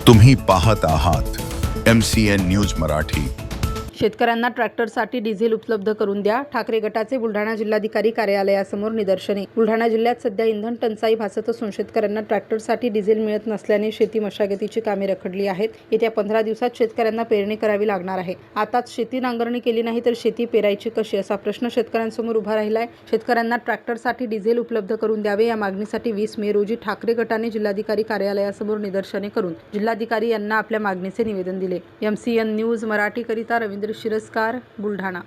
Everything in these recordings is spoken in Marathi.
तुम्ही पाहत आहात MCN न्यूज मराठी। शेतकऱ्यांना ट्रॅक्टरसाठी डिझेल उपलब्ध करून द्या। ठाकरे गटाचे बुलढाणा जिल्हाधिकारी कार्यालयासमोर निदर्शने। बुलढाणा जिल्ह्यात सध्या इंधन टंचाई भासत असून शेतकऱ्यांना ट्रॅक्टरसाठी डिझेल मिळत नसल्याने शेती मशागतीची कामे रखडली आहेत। येत्या 15 दिवसात शेतकऱ्यांना पेरणी करावी लागणार आहे। आताच शेती नांगरणी केली नाही तर शेती पेरायची कशी असा प्रश्न शेतकऱ्यांसमोर उभा राहिला आहे। शेतकऱ्यांना ट्रॅक्टरसाठी डिझेल उपलब्ध करून द्यावे या मागणीसाठी 20 मे रोजी ठाकरे गटाने जिल्हाधिकारी कार्यालयासमोर निदर्शने करून जिल्हाधिकारी यांना आपल्या मागणीचे निवेदन दिले। MCN न्यूज मराठी करिता रवींद्र शिरस्कार, बुलढाणा।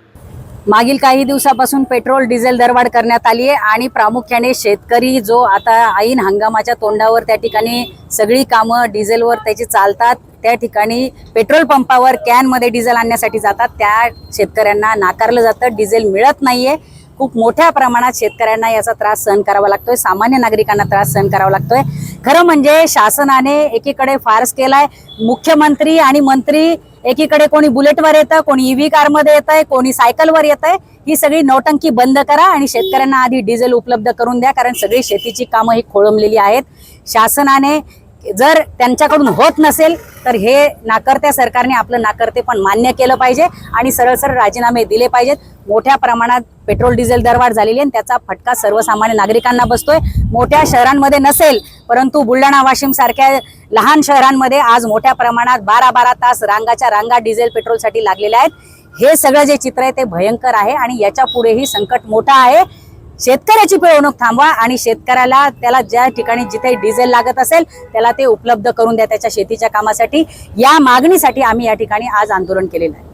मागील काही दिवसापासून पेट्रोल डिझेल दरवाढ करण्यात आली आहे आणि प्रामुख्याने शेतकरी जो आता ऐन हंगामाच्या तोंडावर त्या ठिकाणी सगळी कामं डिझेलवर त्याची चालतात, त्या ठिकाणी पेट्रोल पंपावर कॅनमध्ये डिझेल आणण्यासाठी जातात, त्या शेतकऱ्यांना नाकारलं जातं, डिझेल मिळत नाहीये। खूप मोठ्या प्रमाणात शेतकऱ्यांना याचा त्रास सहन करावा लागतोय, सामान्य नागरिकांना त्रास सहन करावा लागतोय। खरं म्हणजे शासनाने एकीकडे फार्स केलाय, मुख्यमंत्री आणि मंत्री एकीकडे कोणी बुलेटवर येतं, कोणी EV कारमध्ये येतंय, कोणी सायकलवर येतंय। ही सगळी नौटंकी बंद करा आणि शेतकऱ्यांना आधी डिझेल उपलब्ध करून द्या, कारण सगळी शेतीची कामं ही खोळंबलेली आहेत। शासनाने जर त्यांच्याकडून होत नसेल तर हे नाकर्त्या सरकारने आपलं नाकर्तेपण मान्य केलं पाहिजे आणि सरळ सरळ राजीनामे दिले पाहिजेत। मोठ्या प्रमाणात पेट्रोल डिझेल दरवाढ झालेली आहे, त्याचा फटका सर्वसामान्य नागरिकांना बसतोय। मोठ्या शहरांमध्ये नसेल परंतु बुलढाणा वाशिम सारख्या लहान शहरांमध्ये आज मोठ्या प्रमाणात 12-12 तास रांगाच्या रांगा डिझेल पेट्रोलसाठी लागलेल्या आहेत। हे सगळं जे चित्र आहे ते भयंकर आहे आणि याच्या पुढेही संकट मोठं आहे। शेतकऱ्याची पिळवणूक थांबवा आणि शेतकऱ्याला त्याला ज्या ठिकाणी जिथे डिझेल लागत असेल त्याला ते उपलब्ध करून द्या त्याच्या शेतीच्या कामासाठी। या मागणीसाठी आम्ही या ठिकाणी आज आंदोलन केलेलं आहे।